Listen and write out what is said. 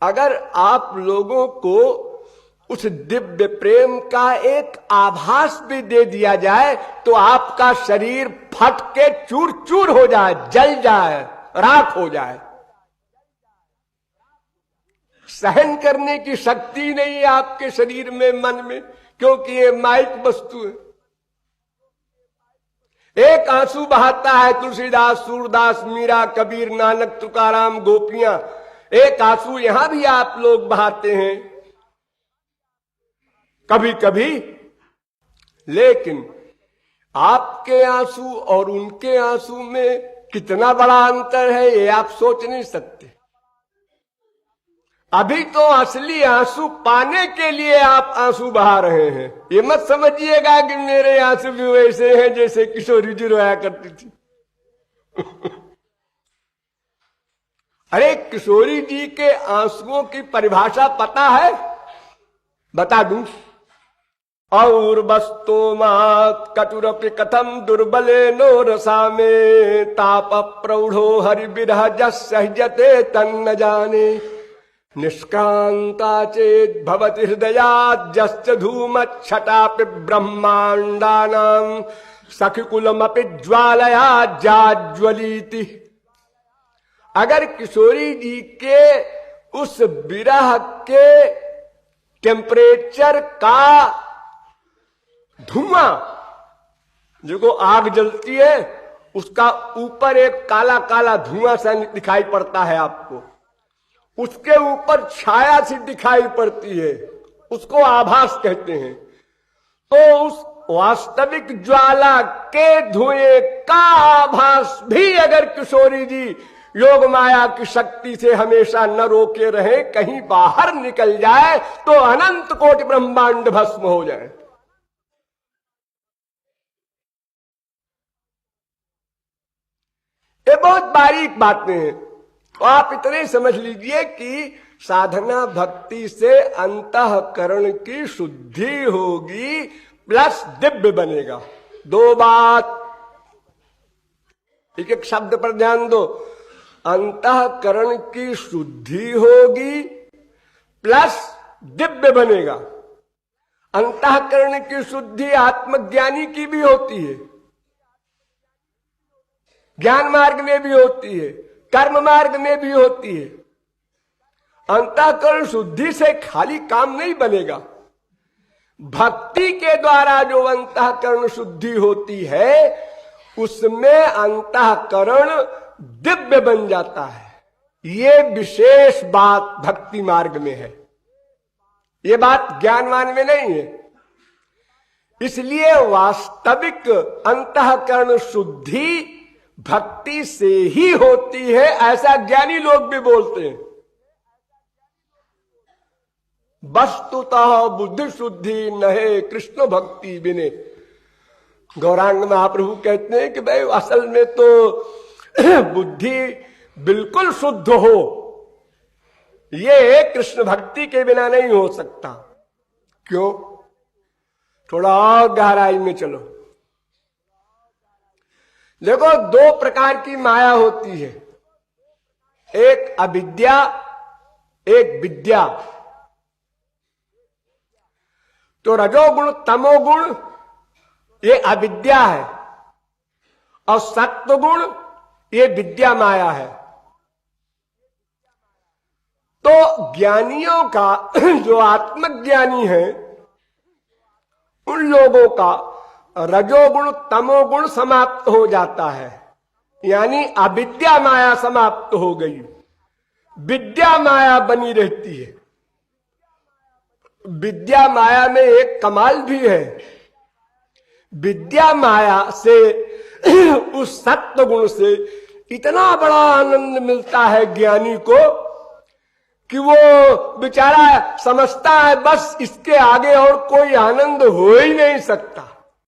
अगर आप लोगों को उस दिव्य प्रेम का एक आभास भी दे दिया जाए तो आपका शरीर फट के चूर चूर हो जाए, जल जाए, राख हो जाए। सहन करने की शक्ति नहीं है आपके शरीर में, मन में, क्योंकि ये माइक वस्तु है। एक आंसू बहाता है तुलसीदास, सूरदास, मीरा, कबीर, नानक, तुकाराम, गोपियां। एक आंसू यहां भी आप लोग बहाते हैं कभी कभी, लेकिन आपके आंसू और उनके आंसू में कितना बड़ा अंतर है ये आप सोच नहीं सकते। अभी तो असली आंसू पाने के लिए आप आंसू बहा रहे हैं। ये मत समझिएगा कि मेरे आंसू भी वैसे हैं जैसे किशोरी जी रोया करती थी। अरे किशोरी जी के आंसुओं की परिभाषा पता है? बता दूं। और वस्तो मात कटुरपि कथम दुर्बले नो रसा में ताप प्रौढ़ो हरि विरह जस सहजते तन्न जाने निष्क्रांता चेत भवति हृदयात् जश्च धूमच्छटापि ब्रह्मांडानां सखिकुलमपि ज्वालया जाज्वलीति। अगर किशोरी जी के उस विरह के टेम्परेचर का धुआं, जो आग जलती है उसका ऊपर एक काला काला धुआं सा दिखाई पड़ता है आपको, उसके ऊपर छाया सी दिखाई पड़ती है, उसको आभास कहते हैं। तो उस वास्तविक ज्वाला के धुएं का आभास भी अगर किशोरी जी योग माया की शक्ति से हमेशा न रोके रहे, कहीं बाहर निकल जाए तो अनंत कोटि ब्रह्मांड भस्म हो जाए। ये बहुत बारीक बातें हैं। तो आप इतने समझ लीजिए कि साधना भक्ति से अंतःकरण की शुद्धि होगी प्लस दिव्य बनेगा। दो बात, एक एक शब्द पर ध्यान दो। अंतःकरण की शुद्धि होगी प्लस दिव्य बनेगा। अंतःकरण की शुद्धि आत्मज्ञानी की भी होती है, ज्ञान मार्ग में भी होती है, कर्म मार्ग में भी होती है। अंतःकरण शुद्धि से खाली काम नहीं बनेगा। भक्ति के द्वारा जो अंतःकरण शुद्धि होती है उसमें अंतःकरण दिव्य बन जाता है। ये विशेष बात भक्ति मार्ग में है, ये बात ज्ञानवान में नहीं है। इसलिए वास्तविक अंतःकरण शुद्धि भक्ति से ही होती है, ऐसा ज्ञानी लोग भी बोलते हैं। वस्तुतः बुद्धि शुद्धि नहे कृष्ण भक्ति बिने। गौरांग महाप्रभु कहते हैं कि भाई असल में तो बुद्धि बिल्कुल शुद्ध हो, ये कृष्ण भक्ति के बिना नहीं हो सकता। क्यों? थोड़ा और गहराई में चलो। देखो, दो प्रकार की माया होती है, एक अविद्या, एक विद्या। तो रजोगुण तमोगुण ये अविद्या है और सत्वगुण ये विद्या माया है। तो ज्ञानियों का जो आत्मज्ञानी है उन लोगों का रजोगुण तमोगुण समाप्त हो जाता है, यानी अविद्या माया समाप्त हो गई, विद्या माया बनी रहती है। विद्या माया में एक कमाल भी है। विद्या माया से उस सत्व गुण से इतना बड़ा आनंद मिलता है ज्ञानी को कि वो बेचारा समझता है बस इसके आगे और कोई आनंद हो ही नहीं सकता।